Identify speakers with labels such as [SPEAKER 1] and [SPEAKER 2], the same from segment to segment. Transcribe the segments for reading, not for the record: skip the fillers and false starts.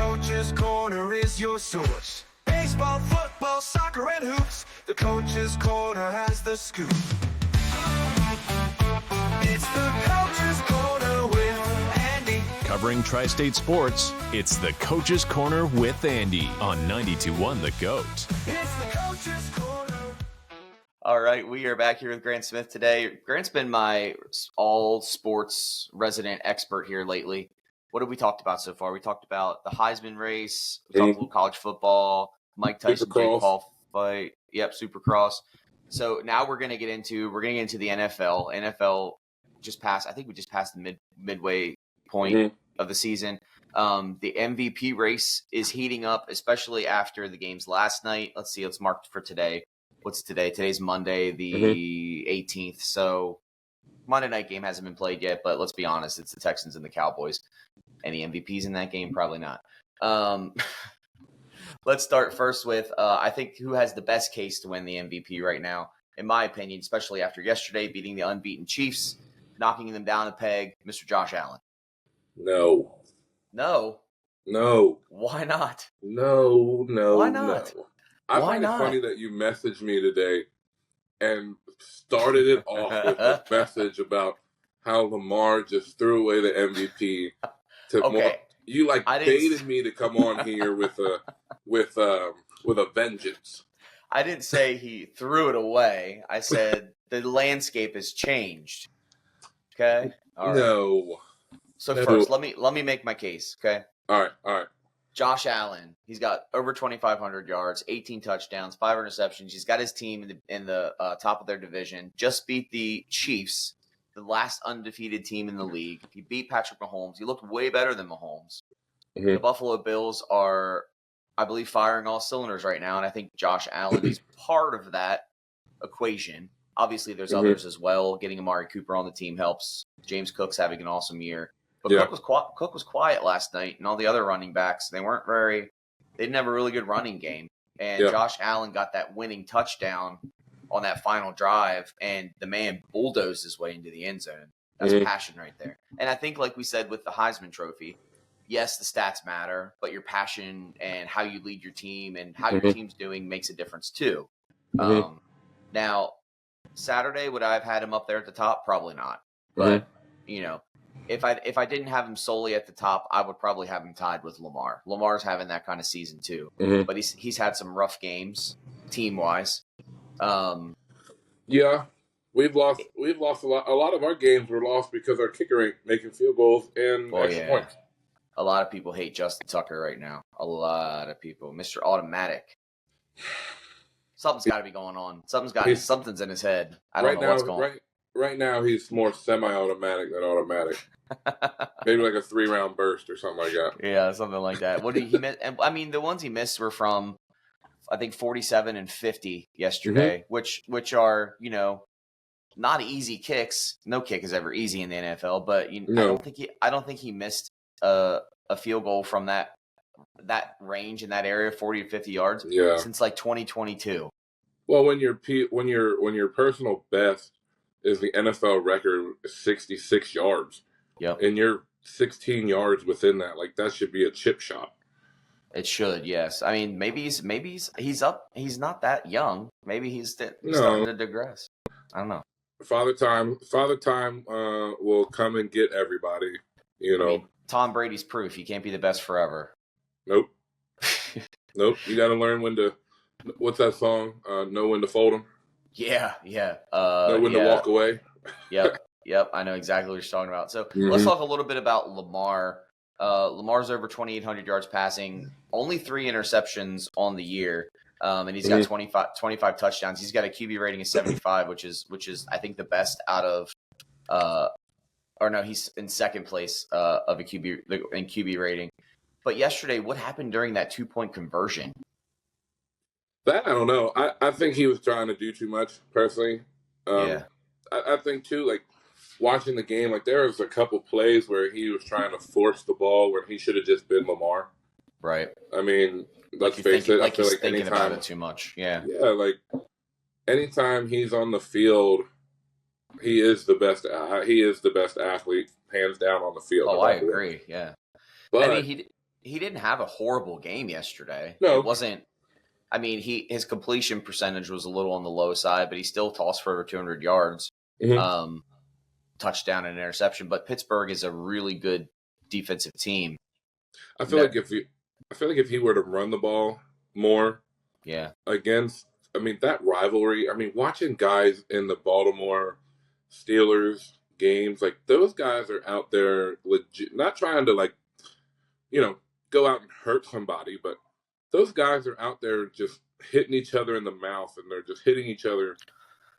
[SPEAKER 1] Coach's Corner is your source. Baseball, football, soccer, and hoops. The Coach's Corner has the scoop. It's the Coach's Corner with Andy.
[SPEAKER 2] Covering Tri-State sports, it's the Coach's Corner with Andy on 92.1 The GOAT.
[SPEAKER 1] It's the Coach's Corner.
[SPEAKER 3] All right, we are back here with Grant Smith today. Grant's been my all sports resident expert here lately. What have we talked about so far? We talked about the Heisman race. We talked a little college football, Mike Tyson, Jake Paul fight. Yep, Supercross. So now we're going to get into the NFL. NFL just passed. I think we just passed the midway point of the season. The MVP race is heating up, especially after the games last night. Let's see. Let's mark for today. What's today? Today's Monday, the 18th. So Monday night game hasn't been played yet, but let's be honest, it's the Texans and the Cowboys. Any MVPs in that game? Probably not. Let's start first with, I think, who has the best case to win the MVP right now, in my opinion, especially after yesterday beating the unbeaten Chiefs, knocking them down a peg, Mr. Josh Allen.
[SPEAKER 4] No.
[SPEAKER 3] Why not?
[SPEAKER 4] No.
[SPEAKER 3] Why not?
[SPEAKER 4] No. I find it funny that you messaged me today and started it off with a message about how Lamar just threw away the MVP. You baited me to come on here with a vengeance.
[SPEAKER 3] I didn't say he threw it away. I said the landscape has changed. Okay. All right.
[SPEAKER 4] No.
[SPEAKER 3] So first, let me make my case. Okay.
[SPEAKER 4] All right.
[SPEAKER 3] Josh Allen, he's got over 2,500 yards, 18 touchdowns, 5 interceptions. He's got his team in the top of their division. Just beat the Chiefs, the last undefeated team in the league. He beat Patrick Mahomes. He looked way better than Mahomes. The Buffalo Bills are, I believe, firing all cylinders right now, and I think Josh Allen is part of that equation. Obviously, there's others as well. Getting Amari Cooper on the team helps. James Cook's having an awesome year. But Cook was quiet last night, and all the other running backs, they didn't have a really good running game. And Josh Allen got that winning touchdown on that final drive, and the man bulldozed his way into the end zone. That's passion right there. And I think, like we said with the Heisman Trophy, yes, the stats matter, but your passion and how you lead your team and how your team's doing makes a difference too. Now, Saturday, would I have had him up there at the top? Probably not. But, if I didn't have him solely at the top, I would probably have him tied with Lamar. Lamar's having that kind of season too. But he's had some rough games team-wise.
[SPEAKER 4] We've lost a lot. A lot of our games were lost because our kicker ain't making field goals and extra points.
[SPEAKER 3] A lot of people hate Justin Tucker right now. A lot of people. Mr. Automatic. Something's got to be going on. Something's in his head. I don't know what's going on.
[SPEAKER 4] Right now, he's more semi-automatic than automatic. Maybe like a 3-round burst or something like that.
[SPEAKER 3] Yeah, something like that. What did he miss? And I mean, the ones he missed were from, I think, 47 and 50 yesterday, which are, not easy kicks. No kick is ever easy in the NFL, but I don't think he missed a field goal from that range in that area, 40 to 50 yards, since like 2022.
[SPEAKER 4] Well, when your personal best is the NFL record 66 yards.
[SPEAKER 3] Yep.
[SPEAKER 4] And you're 16 yards within that. Like, that should be a chip shot.
[SPEAKER 3] It should, yes. I mean, maybe he's up. He's not that young. Maybe he's starting to digress. I don't know.
[SPEAKER 4] Father Time will come and get everybody, I mean,
[SPEAKER 3] Tom Brady's proof. You can't be the best forever.
[SPEAKER 4] Nope. You got to learn when to, what's that song? Know when to fold them.
[SPEAKER 3] Yeah.
[SPEAKER 4] Know when to walk away.
[SPEAKER 3] Yep. I know exactly what you're talking about. So let's talk a little bit about Lamar. Lamar's over 2,800 yards passing, only 3 interceptions on the year, and he's got 25 touchdowns. He's got a QB rating of 75, which is I think the best out of. He's in second place of a QB rating. But yesterday, what happened during that 2-point conversion?
[SPEAKER 4] That I don't know. I think he was trying to do too much, personally. I think too, like, watching the game, like, there was a couple plays where he was trying to force the ball where he should have just been Lamar.
[SPEAKER 3] Right.
[SPEAKER 4] I mean, let's face it. I feel
[SPEAKER 3] he's
[SPEAKER 4] like
[SPEAKER 3] thinking
[SPEAKER 4] anytime,
[SPEAKER 3] about it too much. Yeah.
[SPEAKER 4] Yeah, like, anytime he's on the field, he is the best. He is the best athlete, hands down, on the field.
[SPEAKER 3] Oh, I agree. Yeah.
[SPEAKER 4] But
[SPEAKER 3] I mean, he didn't have a horrible game yesterday.
[SPEAKER 4] No.
[SPEAKER 3] It wasn't. I mean, his completion percentage was a little on the low side, but he still tossed for over 200 yards, touchdown and interception. But Pittsburgh is a really good defensive team.
[SPEAKER 4] I feel like if he were to run the ball more, against, I mean, that rivalry. I mean, watching guys in the Baltimore Steelers games, like those guys are out there legit, not trying to like, go out and hurt somebody, but those guys are out there just hitting each other in the mouth, and they're just hitting each other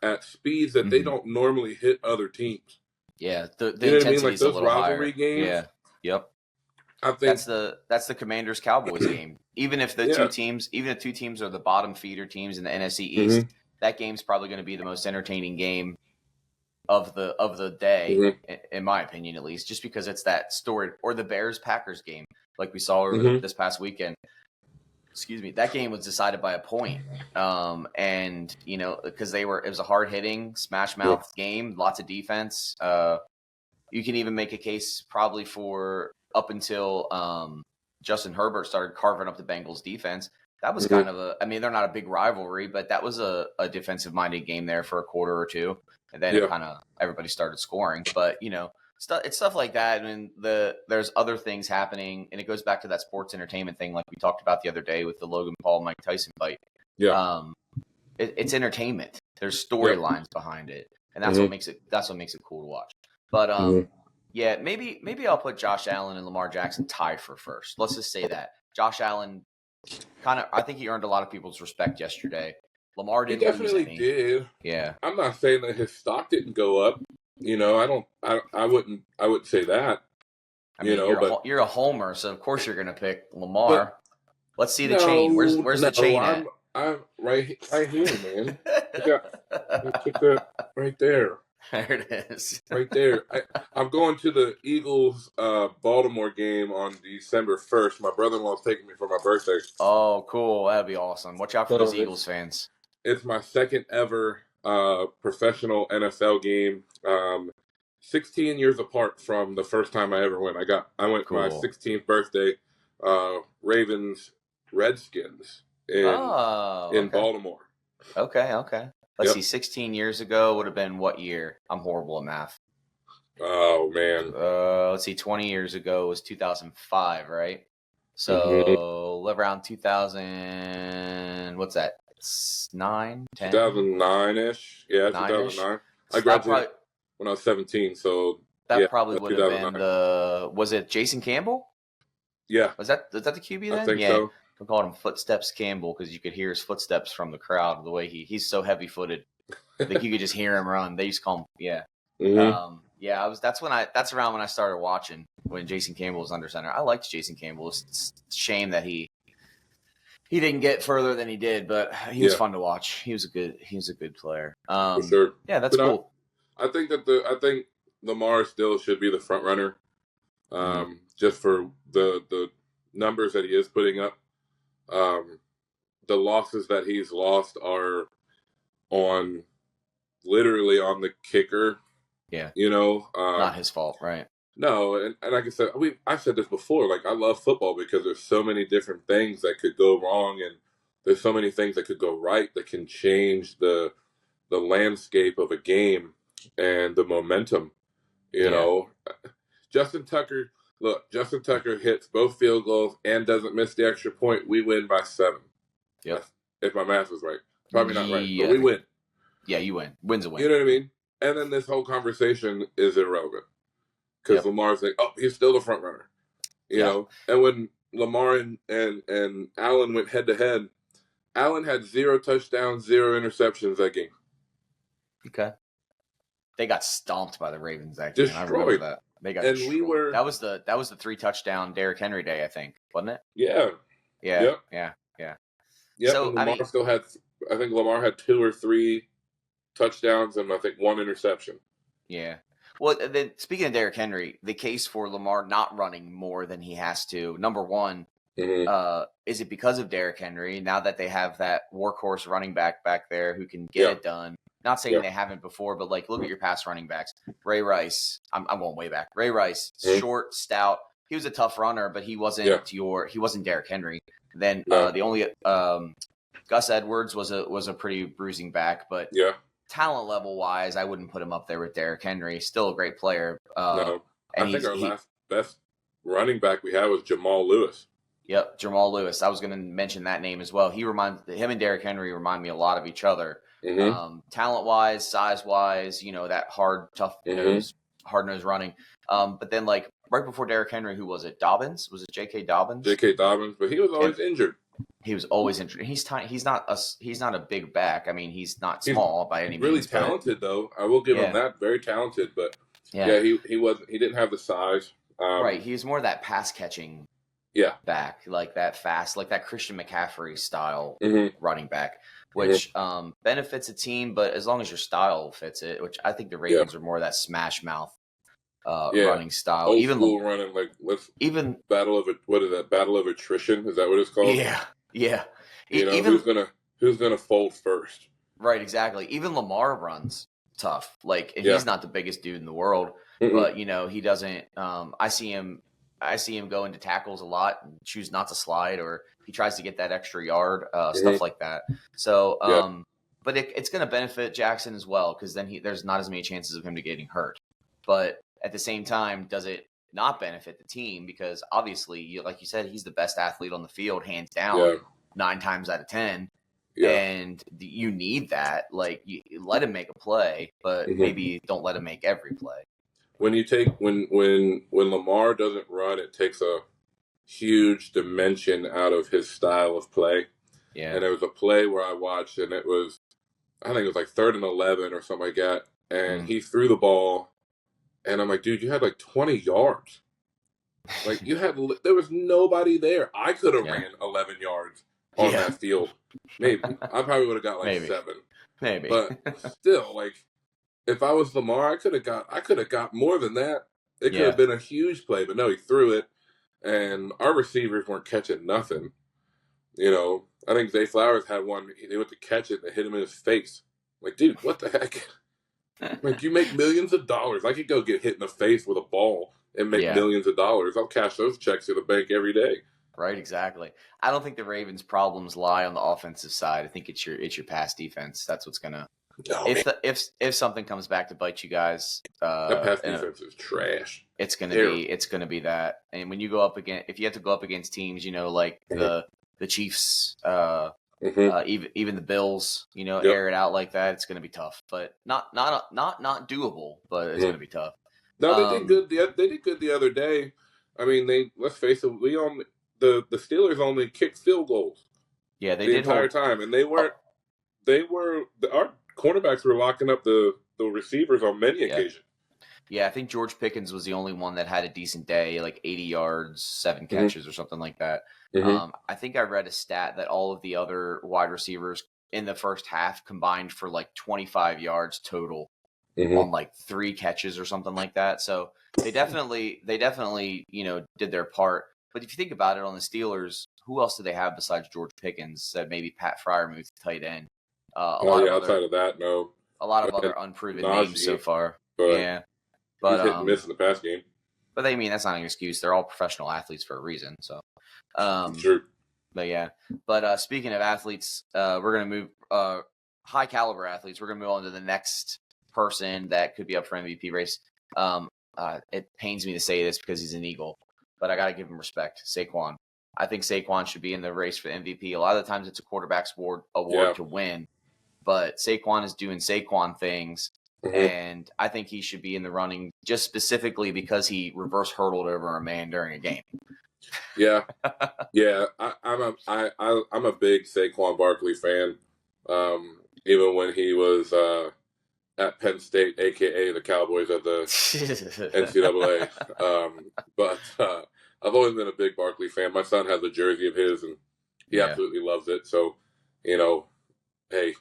[SPEAKER 4] at speeds that they don't normally hit other teams.
[SPEAKER 3] Yeah, the
[SPEAKER 4] you know what I mean?
[SPEAKER 3] intensity
[SPEAKER 4] Like
[SPEAKER 3] is a
[SPEAKER 4] those
[SPEAKER 3] little
[SPEAKER 4] rivalry
[SPEAKER 3] higher.
[SPEAKER 4] games.
[SPEAKER 3] Yeah, yep.
[SPEAKER 4] I think
[SPEAKER 3] that's the Commanders Cowboys game. Even if two teams are the bottom feeder teams in the NFC East, that game's probably going to be the most entertaining game of the day, in my opinion, at least, just because it's that story. Or the Bears Packers game, like we saw over this past weekend. Excuse me, that game was decided by a point. And because it was a hard hitting, smash mouth game, lots of defense. You can even make a case probably for up until Justin Herbert started carving up the Bengals defense. That was kind of they're not a big rivalry, but that was a defensive minded game there for a quarter or two. And then it kind of everybody started scoring. But, it's stuff like that. I mean, there's other things happening, and it goes back to that sports entertainment thing like we talked about the other day with the Logan Paul Mike Tyson fight. Yeah. It's entertainment. There's storylines behind it, and that's what makes it cool to watch. But maybe I'll put Josh Allen and Lamar Jackson tied for first. Let's just say that. Josh Allen I think he earned a lot of people's respect yesterday. Lamar didn't. He
[SPEAKER 4] definitely did.
[SPEAKER 3] Yeah.
[SPEAKER 4] I'm not saying that his stock didn't go up. I wouldn't say that.
[SPEAKER 3] I mean, you're a homer, so of course you're going to pick Lamar. Let's see the chain. Where's the chain at?
[SPEAKER 4] I'm right here, man. I took that right there.
[SPEAKER 3] There it is.
[SPEAKER 4] Right there. I'm going to the Eagles Baltimore game on December 1st. My brother-in-law's taking me for my birthday.
[SPEAKER 3] Oh, cool. That'd be awesome. Watch out for those Eagles fans.
[SPEAKER 4] It's my second ever professional NFL game. 16 years apart from the first time I ever went. I went my 16th birthday, Ravens Redskins in Baltimore.
[SPEAKER 3] Okay. Let's see, 16 years ago would have been what year? I'm horrible at math.
[SPEAKER 4] Oh, man.
[SPEAKER 3] Let's see, 20 years ago was 2005, right? So around 2000, what's that? 9, 10?
[SPEAKER 4] 2009-ish. Yeah, 2009. I graduated when I was 17, so
[SPEAKER 3] that probably would have been was it Jason Campbell?
[SPEAKER 4] Yeah.
[SPEAKER 3] Was that the QB then?
[SPEAKER 4] I think so.
[SPEAKER 3] We called him Footsteps Campbell because you could hear his footsteps from the crowd. The way he's so heavy-footed, like you could just hear him run. They used to call him, That's around when I started watching when Jason Campbell was under center. I liked Jason Campbell. It's a shame that he didn't get further than he did, but he was fun to watch. He was a good player.
[SPEAKER 4] For sure.
[SPEAKER 3] Yeah, that's cool.
[SPEAKER 4] I think Lamar still should be the front runner, just for the numbers that he is putting up. The losses that he's lost are literally on the kicker.
[SPEAKER 3] Yeah.
[SPEAKER 4] Not
[SPEAKER 3] his fault, right?
[SPEAKER 4] No, and like I said, I've said this before, like I love football because there's so many different things that could go wrong, and there's so many things that could go right that can change the landscape of a game and the momentum. Justin Tucker hits both field goals and doesn't miss the extra point. We win by 7.
[SPEAKER 3] Yep.
[SPEAKER 4] If my math was right. Probably not right, but we win.
[SPEAKER 3] Yeah, you win. Win's a win.
[SPEAKER 4] You know what I mean? And then this whole conversation is irrelevant. Because Lamar's like, he's still the front runner. You know? And when Lamar and Allen went head-to-head, Allen had 0 touchdowns, 0 interceptions that game.
[SPEAKER 3] Okay. They got stomped by the Ravens that game. I remember that. They got destroyed. That was the 3-touchdown Derrick Henry day, I think, wasn't it?
[SPEAKER 4] Yeah.
[SPEAKER 3] Yeah.
[SPEAKER 4] So I think Lamar had 2 or 3 touchdowns and I think 1 interception.
[SPEAKER 3] Yeah. Well, then speaking of Derrick Henry, the case for Lamar not running more than he has to, number one, is it because of Derrick Henry? Now that they have that workhorse running back there who can get it done. Not saying they haven't before, but like look at your past running backs. Ray Rice, I'm going way back. Ray Rice, short, stout. he was a tough runner, but he wasn't he wasn't Derrick Henry. Then
[SPEAKER 4] No.
[SPEAKER 3] the only Gus Edwards was a pretty bruising back, but talent level wise, I wouldn't put him up there with Derrick Henry. Still a great player.
[SPEAKER 4] No,
[SPEAKER 3] and
[SPEAKER 4] I think our last best running back we had was Jamal Lewis.
[SPEAKER 3] Yep, Jamal Lewis. I was going to mention that name as well. Him and Derrick Henry remind me a lot of each other. Talent wise, size wise, that hard, tough nose, hard nose running. But then like right before Derrick Henry, who was it? Dobbins? Was it J.K. Dobbins?
[SPEAKER 4] J.K. Dobbins, but he was always injured.
[SPEAKER 3] He was always injured. He's tiny. He's not a big back. I mean, he's not small by any means.
[SPEAKER 4] Really talented though. I will give him that. Very talented, but he didn't have the size.
[SPEAKER 3] Right. He was more that pass catching back, like that fast, like that Christian McCaffrey style running back, which benefits a team, but as long as your style fits it, which I think the Ravens are more that smash mouth running style.
[SPEAKER 4] Old school running, like battle of attrition, is that what it's called?
[SPEAKER 3] Yeah.
[SPEAKER 4] Who's gonna fold first?
[SPEAKER 3] Right, exactly. Even Lamar runs tough. Like he's not the biggest dude in the world, but he doesn't I see him go into tackles a lot and choose not to slide, or he tries to get that extra yard, stuff like that. So but it's going to benefit Jackson as well, because then there's not as many chances of him to getting hurt. But at the same time, does it not benefit the team? Because obviously, like you said, he's the best athlete on the field, hands down, 9 times out of 10. And you need that. Like, you let him make a play, but maybe don't let him make every play.
[SPEAKER 4] When Lamar doesn't run, it takes a huge dimension out of his style of play. Yeah. And there was a play where I watched, and I think it was like 3rd and 11 or something like that. And he threw the ball, and I'm like, dude, you had like 20 yards. Like there was nobody there. I could have ran 11 yards on that field. Maybe. I probably would have got like 7.
[SPEAKER 3] Maybe.
[SPEAKER 4] But still, like, if I was Lamar, I could have got more than that. It could have been a huge play, but no, he threw it, and our receivers weren't catching nothing. I think Zay Flowers had one. They went to catch it, and they hit him in his face. Like, dude, what the heck? Like, you make millions of dollars. I could go get hit in the face with a ball and make millions of dollars. I'll cash those checks to the bank every day.
[SPEAKER 3] Right, exactly. I don't think the Ravens' problems lie on the offensive side. I think it's your pass defense. That's what's gonna. If something comes back to bite you guys,
[SPEAKER 4] that pass defense is trash.
[SPEAKER 3] It's gonna be that. And when you go up against, if you have to go up against teams, like the Chiefs, even the Bills, air it out like that, it's gonna be tough. But not doable, but it's gonna be tough.
[SPEAKER 4] No, they did good. They did good the other day. I mean, let's face it, the Steelers only kicked field goals.
[SPEAKER 3] Yeah, they
[SPEAKER 4] did
[SPEAKER 3] the
[SPEAKER 4] entire time, and our cornerbacks were locking up the receivers on many occasions.
[SPEAKER 3] Yeah, I think George Pickens was the only one that had a decent day, like 80 yards, 7 catches or something like that. I think I read a stat that all of the other wide receivers in the first half combined for like 25 yards total on like 3 catches or something like that. So they definitely did their part. But if you think about it, on the Steelers, who else do they have besides George Pickens? That maybe Pat Freiermuth, tight end.
[SPEAKER 4] Outside of that, no.
[SPEAKER 3] A lot of other unproven names so far.
[SPEAKER 4] But he's hit and miss in the pass game.
[SPEAKER 3] But that's not an excuse. They're all professional athletes for a reason. So,
[SPEAKER 4] true.
[SPEAKER 3] But yeah. But speaking of athletes, we're gonna move high caliber athletes. We're gonna move on to the next person that could be up for MVP race. It pains me to say this because he's an Eagle, but I gotta give him respect. Saquon. I think Saquon should be in the race for MVP. A lot of the times it's a quarterback's award to win, but Saquon is doing Saquon things. And I think he should be in the running just specifically because he reverse hurdled over a man during a game.
[SPEAKER 4] Yeah. I'm a big Saquon Barkley fan. Even when he was at Penn State, aka the Cowboys of the NCAA. But I've always been a big Barkley fan. My son has a jersey of his, and he absolutely loves it. So, hey,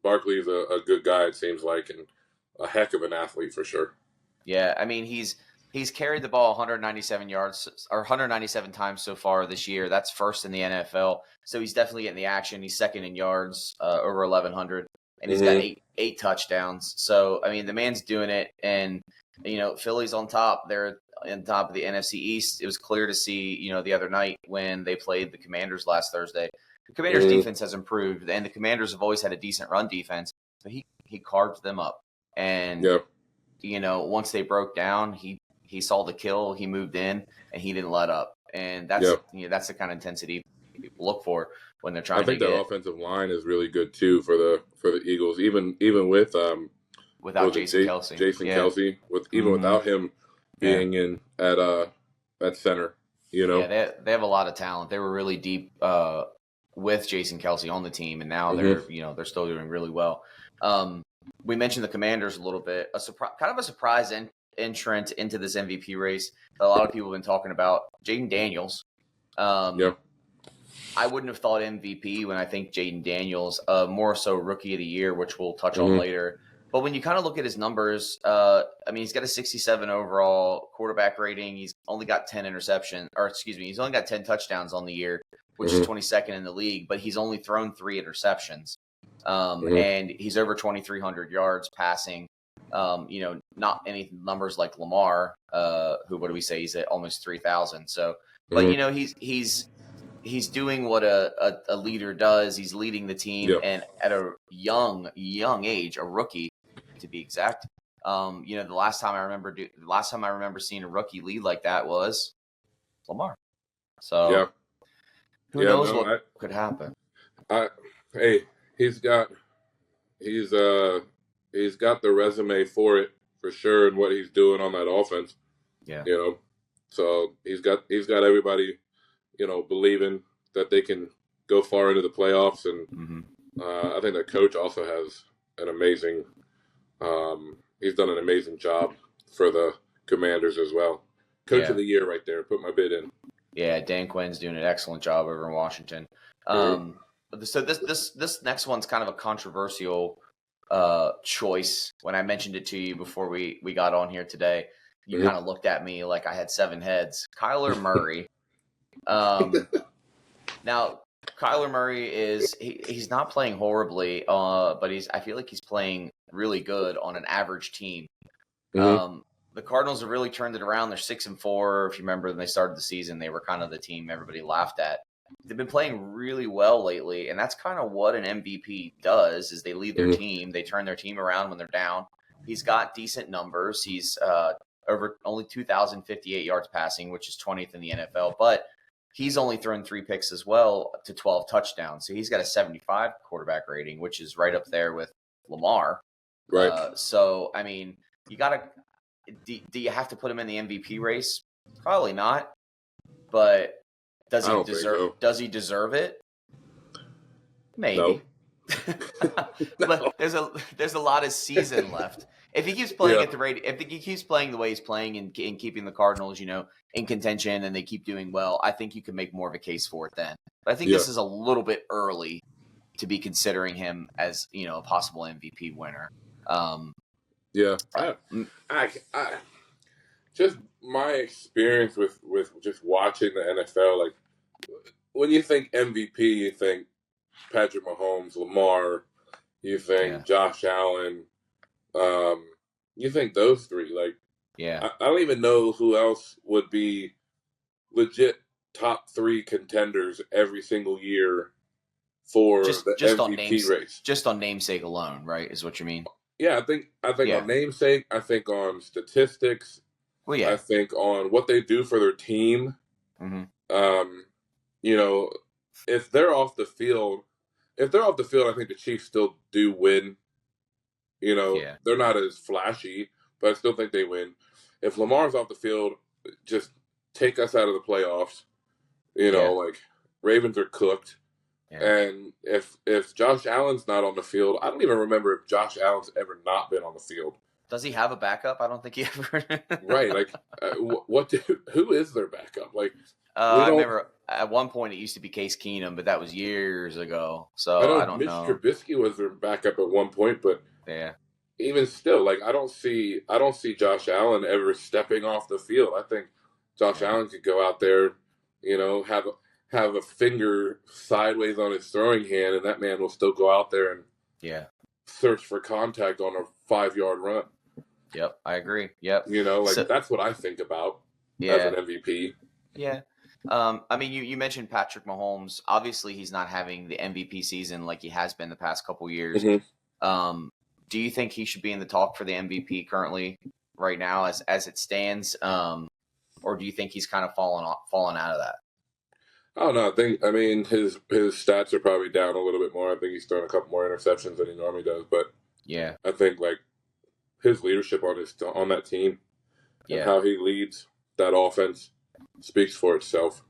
[SPEAKER 4] Barkley's a good guy, it seems like, and a heck of an athlete for sure.
[SPEAKER 3] Yeah, I mean, he's carried the ball 197 yards or 197 times so far this year. That's first in the NFL. So he's definitely getting the action. He's second in yards, over 1,100, and he's got eight touchdowns. So, I mean, the man's doing it, and, Philly's on top. They're on top of the NFC East, it was clear to see, the other night when they played the Commanders last Thursday. The Commanders' defense has improved, and the Commanders have always had a decent run defense. But he carved them up, and once they broke down, he saw the kill, he moved in, and he didn't let up. And that's the kind of intensity people look for when they're trying to get.
[SPEAKER 4] I think their offensive line is really good too for the Eagles, even with
[SPEAKER 3] without Jason Kelce.
[SPEAKER 4] Kelce, without him being in at center,
[SPEAKER 3] Yeah, they have a lot of talent. They were really deep with Jason Kelce on the team, and now they're still doing really well. We mentioned the Commanders a little bit. Kind of a surprise entrant into this MVP race that a lot of people have been talking about. Jaden Daniels. I wouldn't have thought MVP when I think Jaden Daniels, more so Rookie of the Year, which we'll touch on later. But when you kind of look at his numbers, he's got a 67 overall quarterback rating. He's only got 10 he's only got 10 touchdowns on the year, which is 22nd in the league, but he's only thrown 3 interceptions. And he's over 2,300 yards passing. Not any numbers like Lamar, who, what do we say? He's at almost 3,000. So, but he's doing what a leader does. He's leading the team, and at a young age, a rookie to be exact. The last time I remember seeing a rookie lead like that was Lamar. So who knows what could happen?
[SPEAKER 4] He's got the resume for it for sure, and what he's doing on that offense. Yeah. So he's got everybody, believing that they can go far into the playoffs, and I think the coach also has an amazing. He's done an amazing job for the Commanders as well. Coach of the Year, right there. Put my bid in.
[SPEAKER 3] Yeah, Dan Quinn's doing an excellent job over in Washington. So this next one's kind of a controversial choice. When I mentioned it to you before we got on here today, you kind of looked at me like I had 7 heads. Kyler Murray. Now, Kyler Murray he's not playing horribly, but I feel like he's playing really good on an average team. The Cardinals have really turned it around. They're 6-4. If you remember when they started the season, they were kind of the team everybody laughed at. They've been playing really well lately, and that's kind of what an MVP does, is they lead their team. They turn their team around when they're down. He's got decent numbers. He's over only 2,058 yards passing, which is 20th in the NFL, but he's only thrown 3 picks as well to 12 touchdowns. So he's got a 75 quarterback rating, which is right up there with Lamar.
[SPEAKER 4] Right.
[SPEAKER 3] So, I mean, do you have to put him in the MVP race? Probably not. But does he deserve it? Maybe.
[SPEAKER 4] No.
[SPEAKER 3] But there's a lot of season left. If he keeps playing at the rate, if he keeps playing the way he's playing and keeping the Cardinals, in contention, and they keep doing well, I think you can make more of a case for it then. But I think this is a little bit early to be considering him as, a possible MVP winner.
[SPEAKER 4] I just my experience with just watching the NFL, like when you think MVP, you think Patrick Mahomes, Lamar, you think Josh Allen, you think those 3. Like, I don't even know who else would be legit top 3 contenders every single year for the MVP race.
[SPEAKER 3] Just on namesake alone, right? Is what you mean?
[SPEAKER 4] Yeah, I think on namesake. I think on statistics.
[SPEAKER 3] Well, yeah.
[SPEAKER 4] I think on what they do for their team. If they're off the field, I think the Chiefs still do win. They're not as flashy, but I still think they win. If Lamar's off the field, just take us out of the playoffs. Like Ravens are cooked. Yeah. And if Josh Allen's not on the field, I don't even remember if Josh Allen's ever not been on the field.
[SPEAKER 3] Does he have a backup? I don't think he ever.
[SPEAKER 4] Right. Like, who is their backup? Like,
[SPEAKER 3] I remember at one point it used to be Case Keenum, but that was years ago. So I don't know.
[SPEAKER 4] Mitch Trubisky was their backup at one point, but even still, like, I don't see Josh Allen ever stepping off the field. I think Josh Allen could go out there, have a finger sideways on his throwing hand, and that man will still go out there and search for contact on a 5-yard run.
[SPEAKER 3] Yep, I agree. Yep.
[SPEAKER 4] That's what I think about. as an MVP.
[SPEAKER 3] Yeah. I mean, you mentioned Patrick Mahomes. Obviously, he's not having the MVP season like he has been the past couple years. Do you think he should be in the talk for the MVP currently, right now, as it stands, or do you think he's kind of fallen out of that?
[SPEAKER 4] I don't know. I mean, his stats are probably down a little bit more. I think he's thrown a couple more interceptions than he normally does. But
[SPEAKER 3] yeah,
[SPEAKER 4] I think like his leadership on that team and how he leads that offense speaks for itself.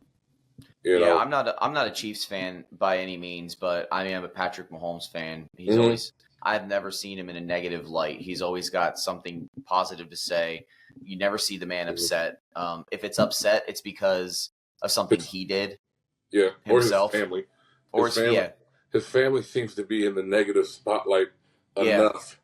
[SPEAKER 4] You know?
[SPEAKER 3] I'm not a Chiefs fan by any means, but I am a Patrick Mahomes fan. He's always. I've never seen him in a negative light. He's always got something positive to say. You never see the man upset. If it's upset, it's because of something he did.
[SPEAKER 4] Yeah,
[SPEAKER 3] himself.
[SPEAKER 4] Or his family. His family seems to be in the negative spotlight enough.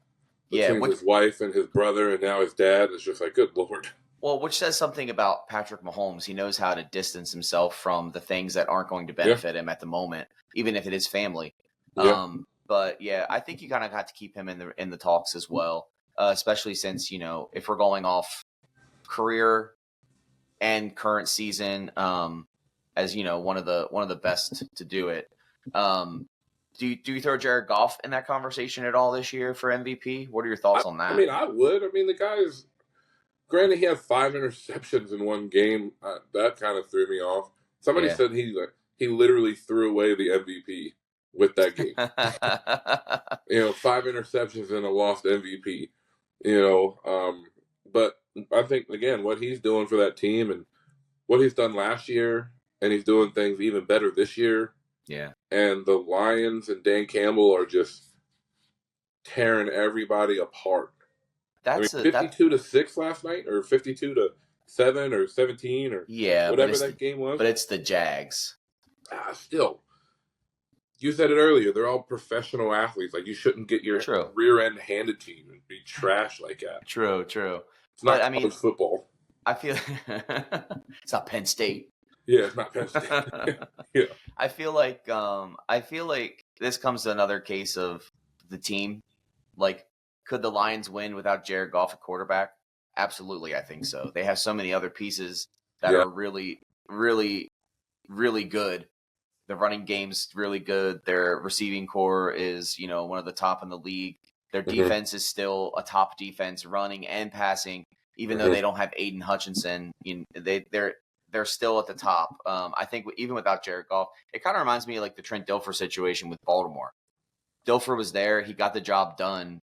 [SPEAKER 4] Between his wife and his brother and now his dad. It's just like, good Lord.
[SPEAKER 3] Well, which says something about Patrick Mahomes. He knows how to distance himself from the things that aren't going to benefit him at the moment, even if it is family.
[SPEAKER 4] Yeah.
[SPEAKER 3] But yeah, I think you kind of got to keep him in the talks as well, especially since, if we're going off career and current season, as one of the best to do it. Do you throw Jared Goff in that conversation at all this year for MVP? What are your thoughts on that?
[SPEAKER 4] I mean, I would. I mean, the guy is. Granted, he had 5 interceptions in one game. That kind of threw me off. Somebody said he literally threw away the MVP with that game. 5 interceptions and a lost MVP. But I think again, what he's doing for that team and what he's done last year, and he's doing things even better this year.
[SPEAKER 3] Yeah. And
[SPEAKER 4] the Lions and Dan Campbell are just tearing everybody apart. 52-6 last night, or 52-7, or 17, or whatever that game was.
[SPEAKER 3] But it's the Jags.
[SPEAKER 4] Still, you said it earlier. They're all professional athletes. Like, you shouldn't get your rear end handed to you and be trash like that.
[SPEAKER 3] True.
[SPEAKER 4] It's not college football.
[SPEAKER 3] I feel it's not Penn State.
[SPEAKER 4] Yeah, it's not Penn State. Yeah.
[SPEAKER 3] I feel like this comes to another case of the team. Like, could the Lions win without Jared Goff at quarterback? Absolutely, I think so. They have so many other pieces that are really, really, really good. The running game's really good. Their receiving core is, one of the top in the league. Their defense is still a top defense, running and passing. Even though they don't have Aiden Hutchinson, they're still at the top. I think even without Jared Goff, it kind of reminds me of like the Trent Dilfer situation with Baltimore. Dilfer was there. He got the job done.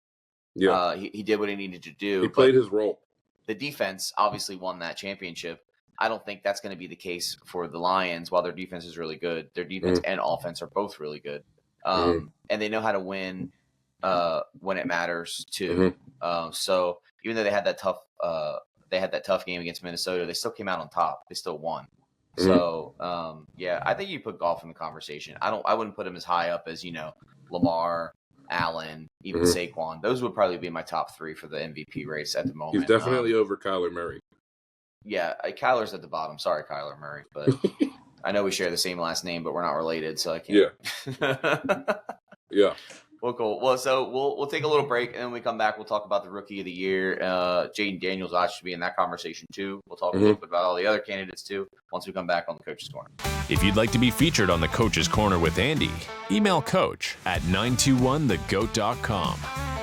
[SPEAKER 3] Yeah, he did what he needed to do.
[SPEAKER 4] He played his role.
[SPEAKER 3] The defense obviously won that championship. I don't think that's going to be the case for the Lions. While their defense is really good, their defense and offense are both really good, and they know how to win when it matters too. So even though they had that tough game against Minnesota, they still came out on top. They still won. So I think you put Goff in the conversation. I wouldn't put him as high up as Lamar, Allen, even Saquon. Those would probably be my top 3 for the MVP race at the moment.
[SPEAKER 4] He's definitely over Kyler Murray.
[SPEAKER 3] Yeah, Kyler's at the bottom. Sorry, Kyler Murray, but I know we share the same last name, but we're not related, so I can't.
[SPEAKER 4] Yeah.
[SPEAKER 3] Well, cool. Well, so we'll take a little break, and then when we come back, we'll talk about the Rookie of the Year. Jaden Daniels should be in that conversation too. We'll talk a little bit about all the other candidates too once we come back on the Coach's Corner.
[SPEAKER 2] If you'd like to be featured on the Coach's Corner with Andy, email coach at 921thegoat.com.